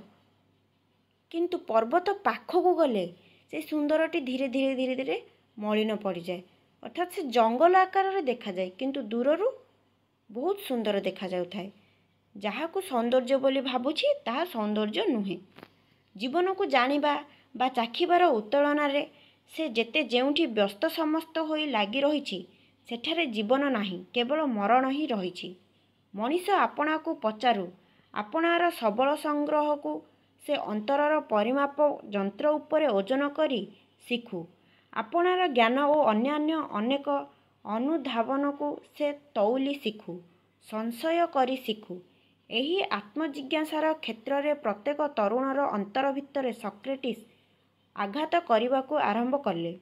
କିନ୍ତୁ ପର୍ବତ ପାଖକୁ ଗଲେ ସେ ସୁନ୍ଦରଟି ଧୀରେ ଧୀରେ ଧୀରେ ଧୀରେ ମଳିନ ପଡ଼ିଯାଏ। ଅର୍ଥାତ୍ ସେ ଜଙ୍ଗଲ ଆକାରରେ ଦେଖାଯାଏ କିନ୍ତୁ ଦୂରରୁ ବହୁତ ସୁନ୍ଦର ଦେଖାଯାଉଥାଏ। ଯାହାକୁ ସୌନ୍ଦର୍ଯ୍ୟ ବୋଲି ଭାବୁଛି ତାହା ସୌନ୍ଦର୍ଯ୍ୟ ନୁହେଁ। ଜୀବନକୁ ଜାଣିବା ବା ଚାଖିବାର ଉତ୍ତୋଳନରେ ସେ ଯେତେ ଯେଉଁଠି ବ୍ୟସ୍ତ ସମସ୍ତ ହୋଇ ଲାଗି ରହିଛି ସେଠାରେ ଜୀବନ ନାହିଁ, କେବଳ ମରଣ ହିଁ ରହିଛି। ମଣିଷ ଆପଣାକୁ ପଚାରୁ, ଆପଣାର ସବଳ ସଂଗ୍ରହକୁ ସେ ଅନ୍ତରର ପରିମାପ ଯନ୍ତ୍ର ଉପରେ ଓଜନ କରି ଶିଖୁ। ଆପଣାର ଜ୍ଞାନ ଓ ଅନ୍ୟାନ୍ୟ ଅନେକ ଅନୁଧାବନକୁ ସେ ତଉଲି ଶିଖୁ, ସଂଶୟ କରି ଶିଖୁ। ଏହି ଆତ୍ମଜିଜ୍ଞାସାର କ୍ଷେତ୍ରରେ ପ୍ରତ୍ୟେକ ତରୁଣର ଅନ୍ତର ଭିତରେ ସକ୍ରେଟିସ୍ ଆଘାତ କରିବାକୁ ଆରମ୍ଭ କଲେ।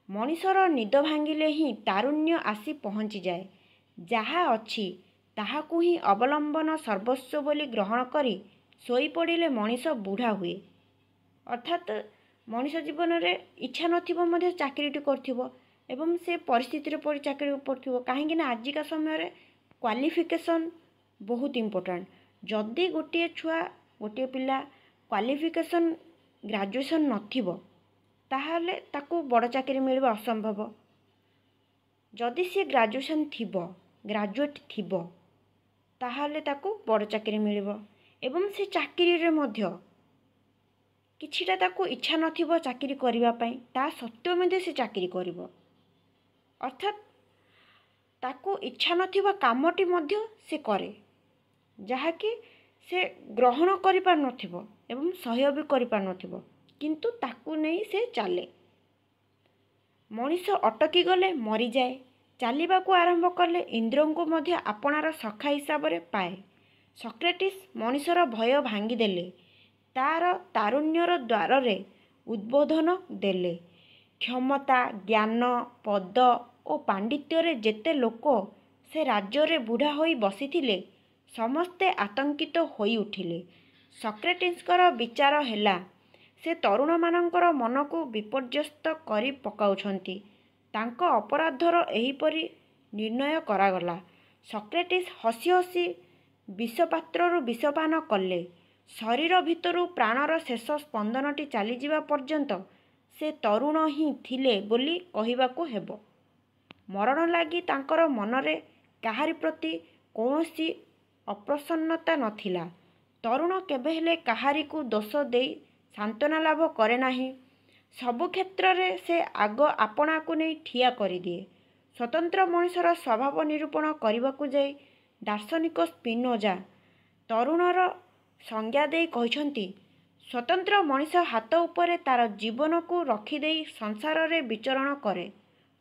ମଣିଷର ନିଦ ଭାଙ୍ଗିଲେ ହିଁ ତାରୁଣ୍ୟ ଆସି ପହଞ୍ଚିଯାଏ। ଯାହା ଅଛି ତାହାକୁ ହିଁ ଅବଲମ୍ବନ ସର୍ବସ୍ୱ ବୋଲି ଗ୍ରହଣ କରି ଶୋଇପଡ଼ିଲେ ମଣିଷ ବୁଢ଼ା ହୁଏ। ଅର୍ଥାତ୍ ମଣିଷ ଜୀବନରେ ଇଚ୍ଛା ନଥିବ ମଧ୍ୟ ଚାକିରିଟି କରୁଥିବ ଏବଂ ସେ ପରିସ୍ଥିତିରେ ପଡ଼ି ଚାକିରି କରୁଥିବ। କାହିଁକିନା ଆଜିକା ସମୟରେ କ୍ୱାଲିଫିକେସନ୍ ବହୁତ ଇମ୍ପୋର୍ଟାଣ୍ଟ। ଯଦି ଗୋଟିଏ ଛୁଆ, ଗୋଟିଏ ପିଲା କ୍ୱାଲିଫିକେସନ୍ ଗ୍ରାଜୁଏସନ୍ ନଥିବ ତାହେଲେ ତାକୁ ବଡ଼ ଚାକିରି ମିଳିବା ଅସମ୍ଭବ। ଯଦି ସେ ଗ୍ରାଜୁଏସନ୍ ଥିବ, ଗ୍ରାଜୁଏଟ୍ ଥିବ, ତାହେଲେ ତାକୁ ବଡ଼ ଚାକିରି ମିଳିବ ଏବଂ ସେ ଚାକିରିରେ ମଧ୍ୟ କିଛିଟା ତାକୁ ଇଚ୍ଛା ନଥିବ ଚାକିରି କରିବା ପାଇଁ, ତା ସତ୍ତ୍ୱେ ମଧ୍ୟ ସେ ଚାକିରି କରିବ। ଅର୍ଥାତ୍ ତାକୁ ଇଚ୍ଛା ନଥିବା କାମଟି ମଧ୍ୟ ସେ କରେ, ଯାହାକି ସେ ଗ୍ରହଣ କରିପାରୁନଥିବ ଏବଂ ସହ୍ୟ ବି କରିପାରୁନଥିବ, କିନ୍ତୁ ତାକୁ ନେଇ ସେ ଚାଲେ। ମଣିଷ ଅଟକି ଗଲେ ମରିଯାଏ, ଚାଲିବାକୁ ଆରମ୍ଭ କଲେ ଇନ୍ଦ୍ରଙ୍କୁ ମଧ୍ୟ ଆପଣାର ସଖା ହିସାବରେ ପାଏ। ସକ୍ରେଟିସ୍ ମଣିଷର ଭୟ ଭାଙ୍ଗିଦେଲେ, ତାର ତାରୁଣ୍ୟର ଦ୍ୱାରରେ ଉଦ୍ବୋଧନ ଦେଲେ। କ୍ଷମତା, ଜ୍ଞାନ, ପଦ ଓ ପାଣ୍ଡିତ୍ୟରେ ଯେତେ ଲୋକ ସେ ରାଜ୍ୟରେ ବୁଢ଼ା ହୋଇ ବସିଥିଲେ ସମସ୍ତେ ଆତଙ୍କିତ ହୋଇ ଉଠିଲେ। ସକ୍ରେଟିସ୍ଙ୍କର ବିଚାର ହେଲା, ସେ ତରୁଣମାନଙ୍କର ମନକୁ ବିପର୍ଯ୍ୟସ୍ତ କରି ପକାଉଛନ୍ତି। ତାଙ୍କ ଅପରାଧର ଏହିପରି ନିର୍ଣ୍ଣୟ କରାଗଲା। ସକ୍ରେଟିସ୍ ହସି ହସି ବିଷପାତ୍ରରୁ ବିଷପାନ କଲେ। ଶରୀର ଭିତରୁ ପ୍ରାଣର ଶେଷ ସ୍ପନ୍ଦନଟି ଚାଲିଯିବା ପର୍ଯ୍ୟନ୍ତ ସେ ତରୁଣ ହିଁ ଥିଲେ ବୋଲି କହିବାକୁ ହେବ। ମରଣ ଲାଗି ତାଙ୍କର ମନରେ କାହାରି ପ୍ରତି କୌଣସି ଅପ୍ରସନ୍ନତା ନଥିଲା। ତରୁଣ କେବେହେଲେ କାହାରିକୁ ଦୋଷ ଦେଇ ସାନ୍ତ୍ୱନା ଲାଭ କରେ ନାହିଁ। ସବୁ କ୍ଷେତ୍ରରେ ସେ ଆଗ ଆପଣାକୁ ନେଇ ଠିଆ କରିଦିଏ। ସ୍ୱତନ୍ତ୍ର ମଣିଷର ସ୍ୱଭାବ ନିରୂପଣ କରିବାକୁ ଯାଇ ଦାର୍ଶନିକ ସ୍ପିନୋଜା ତରୁଣର ସଂଜ୍ଞା ଦେଇ କହିଛନ୍ତି, ସ୍ୱତନ୍ତ୍ର ମଣିଷ ହାତ ଉପରେ ତାର ଜୀବନକୁ ରଖିଦେଇ ସଂସାରରେ ବିଚରଣ କରେ,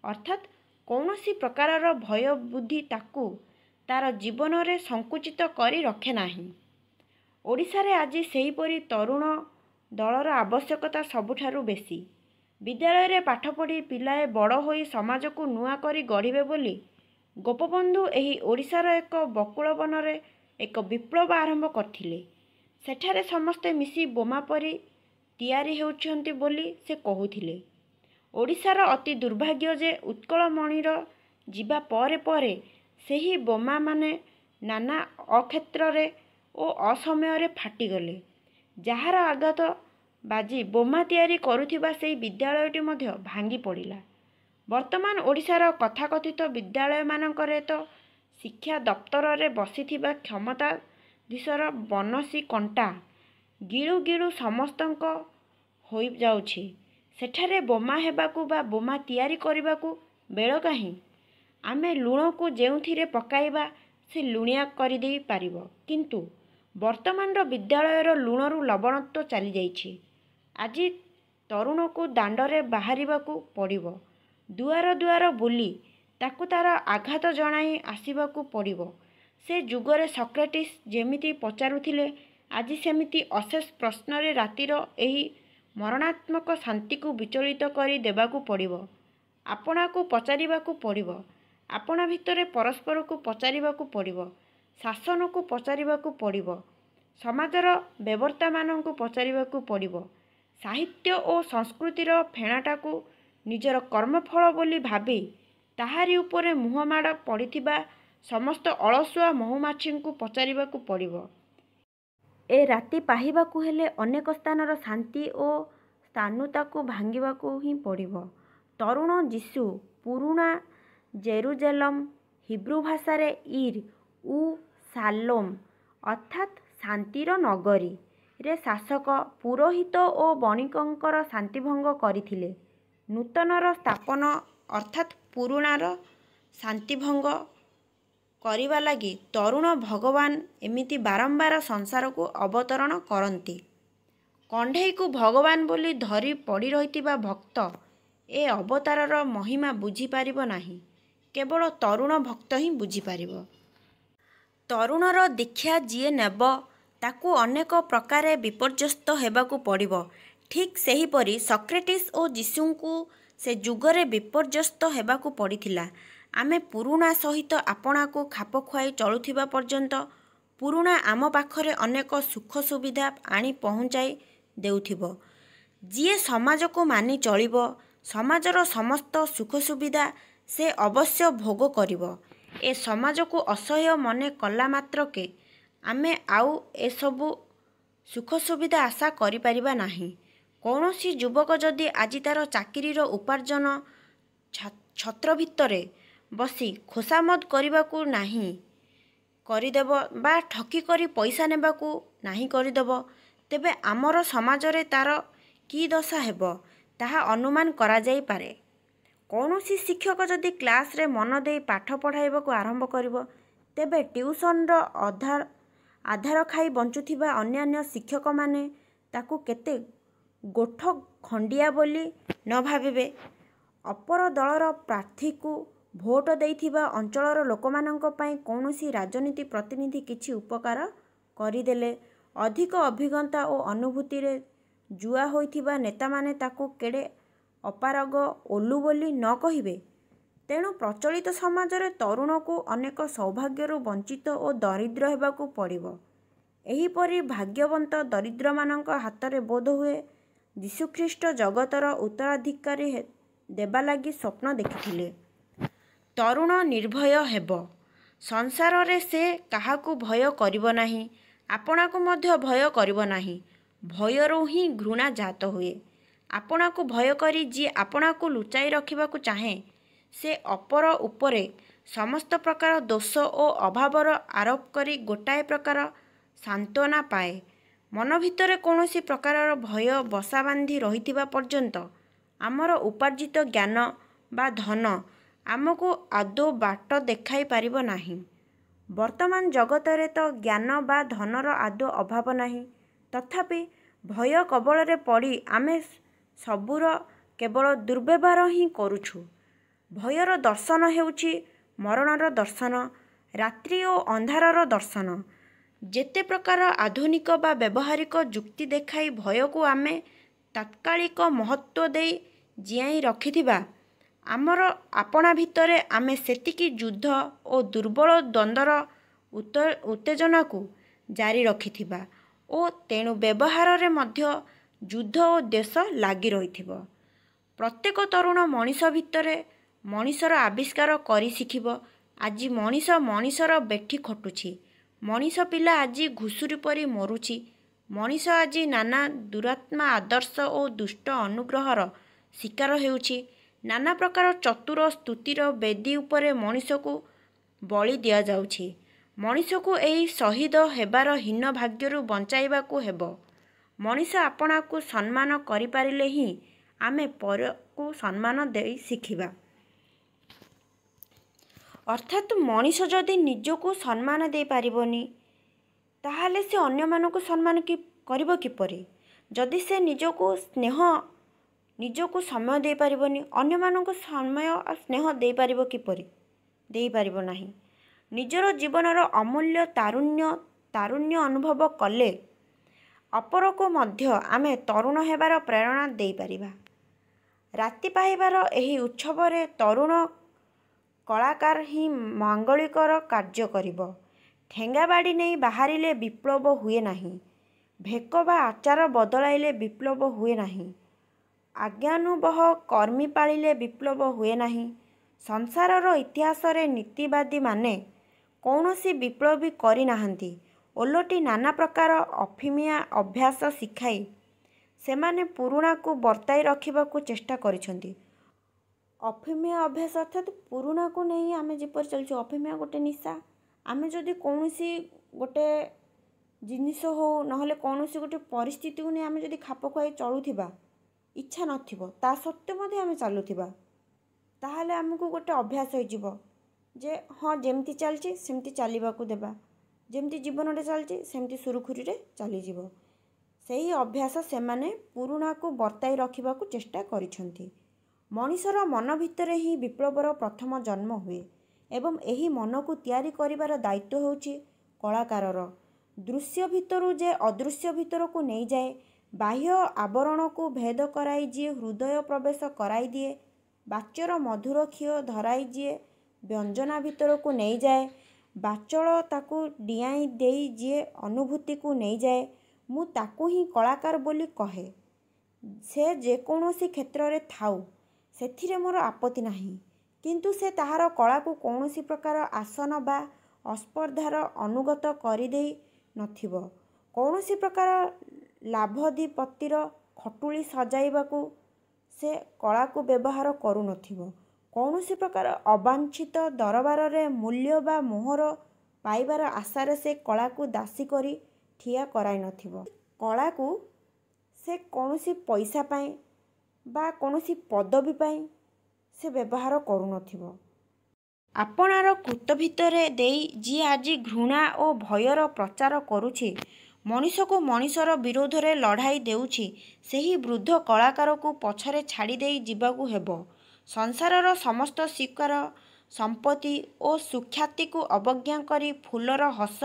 ଅର୍ଥାତ୍ କୌଣସି ପ୍ରକାରର ଭୟ ବୁଦ୍ଧି ତାକୁ ତାର ଜୀବନରେ ସଙ୍କୁଚିତ କରି ରଖେ ନାହିଁ। ଓଡ଼ିଶାରେ ଆଜି ସେହିପରି ତରୁଣ ଦଳର ଆବଶ୍ୟକତା ସବୁଠାରୁ ବେଶୀ। ବିଦ୍ୟାଳୟରେ ପାଠ ପଢ଼ି ପିଲାଏ ବଡ଼ ହୋଇ ସମାଜକୁ ନୂଆ କରି ଗଢ଼ିବେ ବୋଲି ଗୋପବନ୍ଧୁ ଏହି ଓଡ଼ିଶାର ଏକ ବକୁଳ ବନରେ ଏକ ବିପ୍ଳବ ଆରମ୍ଭ କରିଥିଲେ। ସେଠାରେ ସମସ୍ତେ ମିଶି ବୋମା ପରି ତିଆରି ହେଉଛନ୍ତି ବୋଲି ସେ କହୁଥିଲେ। ଓଡ଼ିଶାର ଅତି ଦୁର୍ଭାଗ୍ୟ ଯେ ଉତ୍କଳମଣିର ଯିବା ପରେ ପରେ ସେହି ବୋମାମାନେ ନାନା ଅକ୍ଷେତ୍ରରେ ଓ ଅସମୟରେ ଫାଟିଗଲେ। ଯାହାର ଆଘାତ ବାଜି ବୋମା ତିଆରି କରୁଥିବା ସେହି ବିଦ୍ୟାଳୟଟି ମଧ୍ୟ ଭାଙ୍ଗି ପଡ଼ିଲା। ବର୍ତ୍ତମାନ ଓଡ଼ିଶାର ତଥାକଥିତ ବିଦ୍ୟାଳୟମାନଙ୍କରେ ତ ଶିକ୍ଷା ଦପ୍ତରରେ ବସିଥିବା କ୍ଷମତାଧୀଶର ବନଶୀ କଣ୍ଟା ଗିଳୁ ଗିଳୁ ସମସ୍ତଙ୍କ ହୋଇଯାଉଛି। ସେଠାରେ ବୋମା ହେବାକୁ ବା ବୋମା ତିଆରି କରିବାକୁ ବେଳ କାହିଁ? ଆମେ ଲୁଣକୁ ଯେଉଁଥିରେ ପକାଇବା ସେ ଲୁଣିଆ କରିଦେଇ ପାରିବ, କିନ୍ତୁ ବର୍ତ୍ତମାନର ବିଦ୍ୟାଳୟର ଲୁଣରୁ ଲବଣତ୍ୱ ଚାଲିଯାଇଛି। ଆଜି ତରୁଣକୁ ଦାଣ୍ଡରେ ବାହାରିବାକୁ ପଡ଼ିବ, ଦୁଆର ଦୁଆର ବୁଲି ତାକୁ ତାର ଆଘାତ ଜଣାଇ ଆସିବାକୁ ପଡ଼ିବ। ସେ ଯୁଗରେ ସକ୍ରେଟିସ୍ ଯେମିତି ପଚାରୁଥିଲେ, ଆଜି ସେମିତି ଅଶେଷ ପ୍ରଶ୍ନରେ ରାତିର ଏହି ମରଣାତ୍ମକ ଶାନ୍ତିକୁ ବିଚଳିତ କରି ଦେବାକୁ ପଡ଼ିବ। ଆପଣାକୁ ପଚାରିବାକୁ ପଡ଼ିବ, ଆପଣା ଭିତରେ ପରସ୍ପରକୁ ପଚାରିବାକୁ ପଡ଼ିବ, ଶାସନକୁ ପଚାରିବାକୁ ପଡ଼ିବ, ସମାଜର ବେବର୍ତ୍ତାମାନଙ୍କୁ ପଚାରିବାକୁ ପଡ଼ିବ। ସାହିତ୍ୟ ଓ ସଂସ୍କୃତିର ଫେଣାଟାକୁ ନିଜର କର୍ମଫଳ ବୋଲି ଭାବି ତାହାରି ଉପରେ ମୁହଁମାଡ଼ ପଡ଼ିଥିବା ସମସ୍ତ ଅଳସୁଆ ମହୁମାଛିଙ୍କୁ ପଚାରିବାକୁ ପଡ଼ିବ। ଏ ରାତି ପାହିବାକୁ ହେଲେ ଅନେକ ସ୍ଥାନର ଶାନ୍ତି ଓ ସ୍ଥାଣୁତାକୁ ଭାଙ୍ଗିବାକୁ ହିଁ ପଡ଼ିବ। ତରୁଣ ଯିଶୁ ପୁରୁଣା ଜେରୁଜେଲମ ହିବ୍ରୁ ଭାଷାରେ ଇର୍ ଉ ଶାଲୋମ୍ ଅର୍ଥାତ୍ ଶାନ୍ତିର ନଗରୀ ରେ ଶାସକ, ପୁରୋହିତ ଓ ବଣିକଙ୍କର ଶାନ୍ତିଭଙ୍ଗ କରିଥିଲେ। ନୂତନର ସ୍ଥାପନ ଅର୍ଥାତ୍ ପୁରୁଣାର ଶାନ୍ତିଭଙ୍ଗ କରିବା ଲାଗି ତରୁଣ ଭଗବାନ ଏମିତି ବାରମ୍ବାର ସଂସାରକୁ ଅବତରଣ କରନ୍ତି। କଣ୍ଢେଇକୁ ଭଗବାନ ବୋଲି ଧରି ପଡ଼ି ରହିଥିବା ଭକ୍ତ ଏ ଅବତାରର ମହିମା ବୁଝିପାରିବ ନାହିଁ, କେବଳ ତରୁଣ ଭକ୍ତ ହିଁ ବୁଝିପାରିବ। ତରୁଣର ଦୀକ୍ଷା ଯିଏ ନେବ ତାକୁ ଅନେକ ପ୍ରକାରେ ବିପର୍ଯ୍ୟସ୍ତ ହେବାକୁ ପଡ଼ିବ। ଠିକ୍ ସେହିପରି ସକ୍ରେଟିସ୍ ଓ ଯୀଶୁଙ୍କୁ ସେ ଯୁଗରେ ବିପର୍ଯ୍ୟସ୍ତ ହେବାକୁ ପଡ଼ିଥିଲା। ଆମେ ପୁରୁଣା ସହିତ ଆପଣାକୁ ଖାପ ଖୁଆଇ ଚଳୁଥିବା ପର୍ଯ୍ୟନ୍ତ ପୁରୁଣା ଆମ ପାଖରେ ଅନେକ ସୁଖ ସୁବିଧା ଆଣି ପହଞ୍ଚାଇ ଦେଉଥିବ। ଯିଏ ସମାଜକୁ ମାନି ଚଳିବ, ସମାଜର ସମସ୍ତ ସୁଖ ସୁବିଧା ସେ ଅବଶ୍ୟ ଭୋଗ କରିବ। ଏ ସମାଜକୁ ଅସହ୍ୟ ମନେ କଲା ମାତ୍ରକେ ଆମେ ଆଉ ଏସବୁ ସୁଖ ସୁବିଧା ଆଶା କରିପାରିବା ନାହିଁ। କୌଣସି ଯୁବକ ଯଦି ଆଜି ତାର ଚାକିରିର ଉପାର୍ଜନ ଛତ୍ର ଭିତରେ ବସି ଖୋସାମଦ କରିବାକୁ ନାହିଁ କରିଦେବ ବା ଠକି କରି ପଇସା ନେବାକୁ ନାହିଁ କରିଦେବ, ତେବେ ଆମର ସମାଜରେ ତାର କି ଦଶା ହେବ ତାହା ଅନୁମାନ କରାଯାଇପାରେ। କୌଣସି ଶିକ୍ଷକ ଯଦି କ୍ଲାସରେ ମନ ଦେଇ ପାଠ ପଢ଼ାଇବାକୁ ଆରମ୍ଭ କରିବ, ତେବେ ଟିଉସନର ଆଧାର ଖାଇ ବଞ୍ଚୁଥିବା ଅନ୍ୟାନ୍ୟ ଶିକ୍ଷକମାନେ ତାକୁ କେତେ ଗୋଠ ଖଣ୍ଡିଆ ବୋଲି ନ ଭାବିବେ। ଅପର ଦଳର ପ୍ରାର୍ଥୀକୁ ଭୋଟ ଦେଇଥିବା ଅଞ୍ଚଳର ଲୋକମାନଙ୍କ ପାଇଁ କୌଣସି ରାଜନୀତି ପ୍ରତିନିଧି କିଛି ଉପକାର କରିଦେଲେ ଅଧିକ ଅଭିଜ୍ଞତା ଓ ଅନୁଭୂତିରେ ଜୁଆ ହୋଇଥିବା ନେତାମାନେ ତାକୁ କେଡ଼େ ଅପାରଗ ଓଲୁ ବୋଲି ନ କହିବେ। ତେଣୁ ପ୍ରଚଳିତ ସମାଜରେ ତରୁଣକୁ ଅନେକ ସୌଭାଗ୍ୟରୁ ବଞ୍ଚିତ ଓ ଦରିଦ୍ର ହେବାକୁ ପଡ଼ିବ। ଏହିପରି ଭାଗ୍ୟବନ୍ତ ଦରିଦ୍ରମାନଙ୍କ ହାତରେ ବୋଧହୁଏ ଯୀଶୁଖ୍ରୀଷ୍ଟ ଜଗତର ଉତ୍ତରାଧିକାରୀ ଦେବା ଲାଗି ସ୍ୱପ୍ନ ଦେଖିଥିଲେ। ତରୁଣ ନିର୍ଭୟ ହେବ। ସଂସାରରେ ସେ କାହାକୁ ଭୟ କରିବ ନାହିଁ, ଆପଣାକୁ ମଧ୍ୟ ଭୟ କରିବ ନାହିଁ। ଭୟରୁ ହିଁ ଘୃଣା ଜାତ ହୁଏ। ଆପଣାକୁ ଭୟ କରି ଯିଏ ଆପଣାକୁ ଲୁଚାଇ ରଖିବାକୁ ଚାହେଁ, ସେ ଅପର ଉପରେ ସମସ୍ତ ପ୍ରକାର ଦୋଷ ଓ ଅଭାବର ଆରୋପ କରି ଗୋଟାଏ ପ୍ରକାର ସାନ୍ତ୍ୱନା ପାଏ। ମନ ଭିତରେ କୌଣସି ପ୍ରକାରର ଭୟ ବସା ବାନ୍ଧି ରହିଥିବା ପର୍ଯ୍ୟନ୍ତ ଆମର ଉପାର୍ଜିତ ଜ୍ଞାନ ବା ଧନ ଆମକୁ ଆଦୌ ବାଟ ଦେଖାଇ ପାରିବ ନାହିଁ। ବର୍ତ୍ତମାନ ଜଗତରେ ତ ଜ୍ଞାନ ବା ଧନର ଆଦୌ ଅଭାବ ନାହିଁ। ତଥାପି ଭୟ କବଳରେ ପଡ଼ି ଆମେ ସବୁର କେବଳ ଦୁର୍ବ୍ୟବହାର ହିଁ କରୁଛୁ। ଭୟର ଦର୍ଶନ ହେଉଛି ମରଣର ଦର୍ଶନ, ରାତ୍ରି ଓ ଅନ୍ଧାରର ଦର୍ଶନ। ଯେତେ ପ୍ରକାର ଆଧୁନିକ ବା ବ୍ୟବହାରିକ ଯୁକ୍ତି ଦେଖାଇ ଭୟକୁ ଆମେ ତାତ୍କାଳିକ ମହତ୍ତ୍ୱ ଦେଇ ଜିଆଇ ରଖିଥିବା, ଆମର ଆପଣା ଭିତରେ ଆମେ ସେତିକି ଯୁଦ୍ଧ ଓ ଦୁର୍ବଳ ଦ୍ୱନ୍ଦ୍ୱର ଉତ୍ତେଜନାକୁ ଜାରି ରଖିଥିବା ଓ ତେଣୁ ବ୍ୟବହାରରେ ମଧ୍ୟ ଯୁଦ୍ଧ ଓ ଦ୍ୱେଷ ଲାଗି ରହିଥିବ। ପ୍ରତ୍ୟେକ ତରୁଣ ମଣିଷ ଭିତରେ ମଣିଷର ଆବିଷ୍କାର କରି ଶିଖିବ। ଆଜି ମଣିଷ ମଣିଷର ବେଠି ଖଟୁଛି। ମଣିଷ ପିଲା ଆଜି ଘୁଷୁରି ପରି ମରୁଛି। ମଣିଷ ଆଜି ନାନା ଦୁରାତ୍ମା ଆଦର୍ଶ ଓ ଦୁଷ୍ଟ ଅନୁଗ୍ରହର ଶିକାର ହେଉଛି। ନାନା ପ୍ରକାର ଚତୁର ସ୍ତୁତିର ବେଦୀ ଉପରେ ମଣିଷକୁ ବଳି ଦିଆଯାଉଛି। ମଣିଷକୁ ଏହି ଶହୀଦ ହେବାର ହୀନ ଭାଗ୍ୟରୁ ବଞ୍ଚାଇବାକୁ ହେବ। ମଣିଷ ଆପଣାକୁ ସମ୍ମାନ କରିପାରିଲେ ହିଁ ଆମେ ପରକୁ ସମ୍ମାନ ଦେଇ ଶିଖିବା। ଅର୍ଥାତ୍ ମଣିଷ ଯଦି ନିଜକୁ ସମ୍ମାନ ଦେଇପାରିବନି, ତାହେଲେ ସେ ଅନ୍ୟମାନଙ୍କୁ ସମ୍ମାନ କରିବ କିପରି? ଯଦି ସେ ନିଜକୁ ସମୟ ଦେଇପାରିବନି, ଅନ୍ୟମାନଙ୍କୁ ସମୟ ଆଉ ସ୍ନେହ ଦେଇପାରିବ କିପରି? ଦେଇପାରିବ ନାହିଁ। ନିଜର ଜୀବନର ଅମୂଲ୍ୟ ତାରୁଣ୍ୟ ଅନୁଭବ କଲେ ଅପରକୁ ମଧ୍ୟ ଆମେ ତରୁଣ ହେବାର ପ୍ରେରଣା ଦେଇପାରିବା। ରାତି ପାହିବାର ଏହି ଉତ୍ସବରେ ତରୁଣ କଳାକାର ହିଁ ମାଙ୍ଗଳିକର କାର୍ଯ୍ୟ କରିବ। ଠେଙ୍ଗା ବାଡ଼ି ନେଇ ବାହାରିଲେ ବିପ୍ଳବ ହୁଏ ନାହିଁ। ଭେକ ବା ଆଚାର ବଦଳାଇଲେ ବିପ୍ଳବ ହୁଏ ନାହିଁ। ଆଜ୍ଞାନୁବହ କର୍ମୀ ପାଳିଲେ ବିପ୍ଳବ ହୁଏ ନାହିଁ। ସଂସାରର ଇତିହାସରେ ନୀତିବାଦୀମାନେ କୌଣସି ବିପ୍ଳବ କରିନାହାନ୍ତି। ଓଲଟି ନାନା ପ୍ରକାର ଅଫିମିଆ ଅଭ୍ୟାସ ଶିଖାଇ ସେମାନେ ପୁରୁଣାକୁ ବର୍ତ୍ତାଇ ରଖିବାକୁ ଚେଷ୍ଟା କରିଛନ୍ତି। ଅଫିମିଆ ଅଭ୍ୟାସ ଅର୍ଥାତ୍ ପୁରୁଣାକୁ ନେଇ ଆମେ ଯେପରି ଚାଲିଛୁ, ଅଫିମିଆ ଗୋଟେ ନିଶା। ଆମେ ଯଦି କୌଣସି ଗୋଟେ ଜିନିଷ ହଉ ନହେଲେ କୌଣସି ଗୋଟେ ପରିସ୍ଥିତିକୁ ନେଇ ଆମେ ଯଦି ଖାପ ଖୁଆଇ ଚଳୁଥିବା, ଇଚ୍ଛା ନଥିବ, ତା ସତ୍ତ୍ୱେ ମଧ୍ୟ ଆମେ ଚାଲୁଥିବା, ତାହେଲେ ଆମକୁ ଗୋଟେ ଅଭ୍ୟାସ ହେଇଯିବ ଯେ ହଁ ଯେମିତି ଚାଲିଛି ସେମିତି ଚାଲିବାକୁ ଦେବା, ଯେମିତି ଜୀବନଟେ ଚାଲିଛି ସେମିତି ସୁରୁଖୁରୁରେ ଚାଲିଯିବ। ସେହି ଅଭ୍ୟାସ ସେମାନେ ପୁରୁଣାକୁ ବର୍ତ୍ତାଇ ରଖିବାକୁ ଚେଷ୍ଟା କରିଛନ୍ତି। ମଣିଷର ମନ ଭିତରେ ହିଁ ବିପ୍ଳବର ପ୍ରଥମ ଜନ୍ମ ହୁଏ ଏବଂ ଏହି ମନକୁ ତିଆରି କରିବାର ଦାୟିତ୍ୱ ହେଉଛି କଳାକାରର। ଦୃଶ୍ୟ ଭିତରୁ ଯେ ଅଦୃଶ୍ୟ ଭିତରକୁ ନେଇଯାଏ, ବାହ୍ୟ ଆବରଣକୁ ଭେଦ କରାଇ ଯିଏ ହୃଦୟ ପ୍ରବେଶ କରାଇଦିଏ, ବାଚ୍ୟର ମଧୁର ଖିଅ ଧରାଇ ଯିଏ ବ୍ୟଞ୍ଜନା ଭିତରକୁ ନେଇଯାଏ, ବାଚଳ ତାକୁ ଡିଆଇ ଦେଇ ଯିଏ ଅନୁଭୂତିକୁ ନେଇଯାଏ, ମୁଁ ତାକୁ ହିଁ କଳାକାର ବୋଲି କହେ। ସେ ଯେକୌଣସି କ୍ଷେତ୍ରରେ ଥାଉ, ସେଥିରେ ମୋର ଆପତ୍ତି ନାହିଁ। କିନ୍ତୁ ସେ ତାହାର କଳାକୁ କୌଣସି ପ୍ରକାର ଆସନ ବା ଅସ୍ପର୍ଦ୍ଧାର ଅନୁଗତ କରିଦେଇ ନଥିବ। କୌଣସି ପ୍ରକାର ଲାଭୋଦ୍ଦୀପତିର ଖଟୁଳି ସଜାଇବାକୁ ସେ କଳାକୁ ବ୍ୟବହାର କରୁନଥିବ। କୌଣସି ପ୍ରକାର ଅବାଞ୍ଛିତ ଦରବାରରେ ମୂଲ୍ୟ ବା ମୋହର ପାଇବାର ଆଶାରେ ସେ କଳାକୁ ଦାସୀ କରି ଠିଆ କରାଇନଥିବ। କଳାକୁ ସେ କୌଣସି ପଇସା ପାଇଁ ବା କୌଣସି ପଦବୀ ପାଇଁ ସେ ବ୍ୟବହାର କରୁନଥିବ। ଆପଣାର କୃତ ଭିତରେ ଦେଇ ଯିଏ ଆଜି ଘୃଣା ଓ ଭୟର ପ୍ରଚାର କରୁଛି, ମଣିଷକୁ ମଣିଷର ବିରୋଧରେ ଲଢ଼ାଇ ଦେଉଛି, ସେହି ବୃଦ୍ଧ କଳାକାରକୁ ପଛରେ ଛାଡ଼ିଦେଇ ଯିବାକୁ ହେବ। ସଂସାରର ସମସ୍ତ ସ୍ୱୀକାର ସମ୍ପତ୍ତି ଓ ସୁଖ୍ୟାତିକୁ ଅବଜ୍ଞା କରି ଫୁଲର ହସ,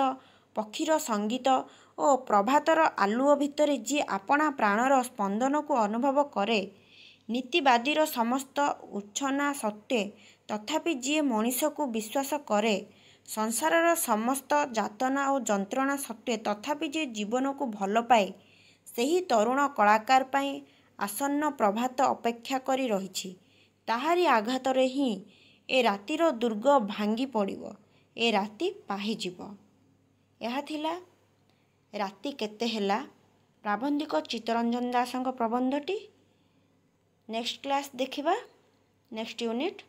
ପକ୍ଷୀର ସଙ୍ଗୀତ ଓ ପ୍ରଭାତର ଆଲୁଅ ଭିତରେ ଯିଏ ଆପଣା ପ୍ରାଣର ସ୍ପନ୍ଦନକୁ ଅନୁଭବ କରେ, ନୀତିବାଦୀର ସମସ୍ତ ଉଚ୍ଛନା ସତ୍ତ୍ୱେ ତଥାପି ଯିଏ ମଣିଷକୁ ବିଶ୍ୱାସ କରେ, ସଂସାରର ସମସ୍ତ ଯାତନା ଓ ଯନ୍ତ୍ରଣା ସତ୍ତ୍ୱେ ତଥାପି ଯିଏ ଜୀବନକୁ ଭଲ ପାଏ, ସେହି ତରୁଣ କଳାକାର ପାଇଁ ଆସନ୍ନ ପ୍ରଭାତ ଅପେକ୍ଷା କରି ରହିଛି। ତାହାରି ଆଘାତରେ ହିଁ ଏ ରାତିର ଦୁର୍ଗ ଭାଙ୍ଗି ପଡ଼ିବ, ଏ ରାତି ପାହିଯିବ। ଏହା ଥିଲା ରାତି କେତେ ହେଲା, ପ୍ରାବନ୍ଧିକ ଚିତ୍ତରଞ୍ଜନ ଦାସଙ୍କ ପ୍ରବନ୍ଧଟି। ନେକ୍ସଟ କ୍ଲାସ୍ ଦେଖିବା, ନେକ୍ସଟ ୟୁନିଟ୍।